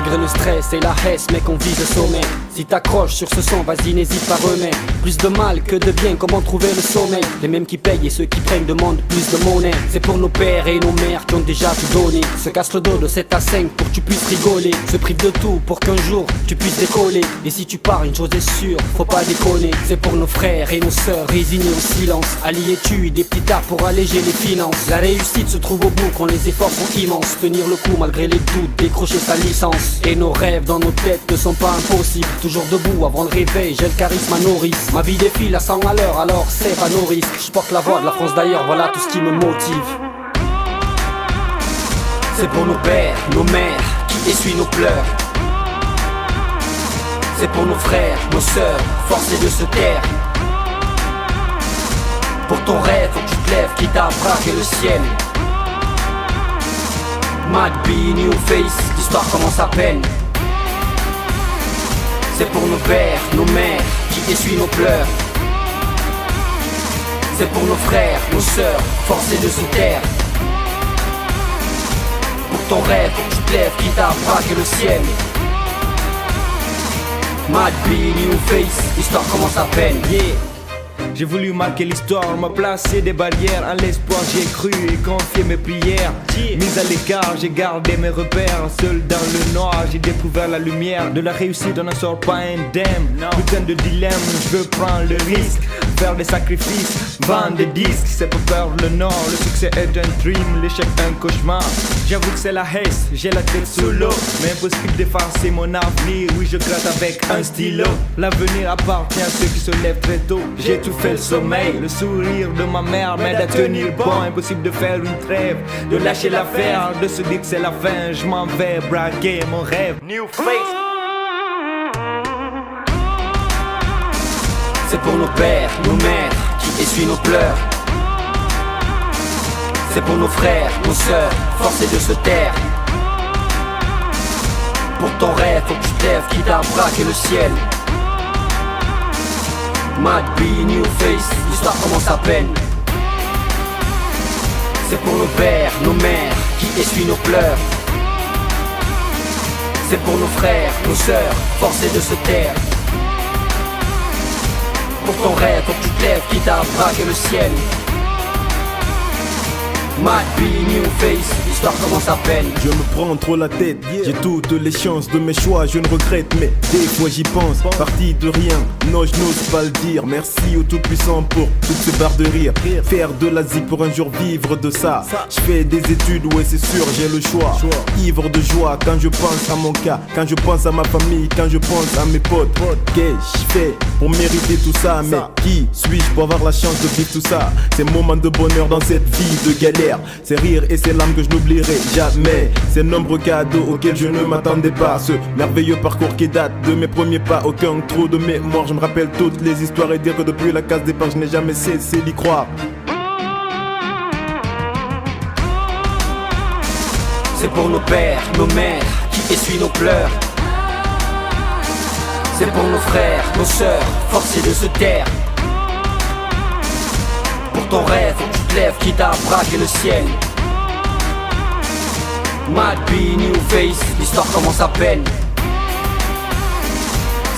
Malgré le stress et la haisse, mec, on vise le sommet. Si t'accroches sur ce son, vas-y, n'hésite pas, remets. Plus de mal que de bien, comment trouver le sommeil? Les mêmes qui payent et ceux qui prennent demandent plus de monnaie. C'est pour nos pères et nos mères qui ont déjà tout donné. Se casse le dos de 7 à 5 pour que tu puisses rigoler. Se prive de tout pour qu'un jour tu puisses décoller. Et si tu pars, une chose est sûre, faut pas déconner. C'est pour nos frères et nos sœurs résignés au silence. Alliés tuent des petits arts pour alléger les finances. La réussite se trouve au bout quand les efforts sont immenses. Tenir le coup malgré les doutes, décrocher sa licence. Et nos rêves dans nos têtes ne sont pas impossibles. Toujours debout avant le réveil, j'ai le charisme à nourrice. Ma vie défile à 100 à l'heure, alors c'est pas nos risques. Je porte la voix de la France d'ailleurs, voilà tout ce qui me motive. C'est pour nos pères, nos mères qui essuient nos pleurs. C'est pour nos frères, nos sœurs, forcés de se taire. Pour ton rêve, faut que tu te lèves, quitte à braquer le ciel. Mad B, New Face, l'histoire commence à peine. C'est pour nos pères, nos mères qui essuient nos pleurs. C'est pour nos frères, nos sœurs, forcés de se taire. Pour ton rêve, faut que tu te lèves, quitte à braquer le ciel. Mad B, New Face, l'histoire commence à peine, yeah. J'ai voulu marquer l'histoire, m'a placé des barrières. À l'espoir j'ai cru et confié mes prières. Mise à l'écart, j'ai gardé mes repères. Seul dans le noir, j'ai découvert la lumière. De la réussite, on n'en sort pas indemne. Putain de dilemme, je veux prendre le risque. Faire des sacrifices, vendre des disques. C'est pas peur le nord, le succès est un dream, l'échec un cauchemar. J'avoue que c'est la haisse, j'ai la tête sous l'eau. Mais impossible d'effacer mon avenir, oui je gratte avec un stylo. L'avenir appartient à ceux qui se lèvent très tôt. J'ai tout fait le sommeil, le sourire de ma mère m'aide à tenir bon. Impossible de faire une trêve, de lâcher l'affaire, de se dire que c'est la fin. Je m'en vais braquer mon rêve. New Face. C'est pour nos pères, nos mères qui essuient nos pleurs. C'est pour nos frères, nos sœurs, forcés de se taire. Pour ton rêve, faut que tu te lèves, quitte à braquer le ciel. Mad B, New Face, l'histoire commence à peine. C'est pour nos pères, nos mères qui essuient nos pleurs. C'est pour nos frères, nos sœurs, forcés de se taire. Pour ton rêve, faut que tu te lèves, quitte à braquer le ciel. Mad B, New Face, l'histoire commence à peine. Je me prends trop la tête, j'ai toutes les chances de mes choix, je ne regrette, mais des fois j'y pense. Parti de rien, non je n'ose pas le dire. Merci au Tout-Puissant pour toutes ces barres de rire. Faire de l'Asie pour un jour vivre de ça. Je fais des études, ouais c'est sûr, j'ai le choix. Ivre de joie quand je pense à mon cas, quand je pense à ma famille, quand je pense à mes potes. Qu'est-ce que je fais pour mériter tout ça? Mais qui suis-je pour avoir la chance de vivre tout ça? Ces moments de bonheur dans cette vie de galère, c'est rire et c'est larmes que je n'oublierai jamais. Ces nombreux cadeaux auxquels je ne m'attendais pas. Ce merveilleux parcours qui date de mes premiers pas. Aucun trou de mémoire, je me rappelle toutes les histoires. Et dire que depuis la case départ je n'ai jamais cessé d'y croire. C'est pour nos pères, nos mères qui essuient nos pleurs. C'est pour nos frères, nos sœurs, forcés de se taire. Pour ton rêve, faut que tu te lèves, quitte à braquer le ciel. Mad B, New Face, l'histoire commence à peine.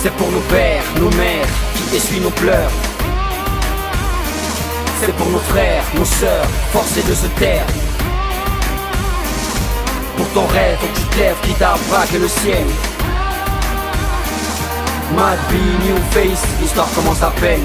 C'est pour nos pères, nos mères qui essuient nos pleurs. C'est pour nos frères, nos sœurs, forcés de se taire. Pour ton rêve, faut que tu te lèves, quitte à braquer le ciel. Mad B, New Face, l'histoire commence à peine.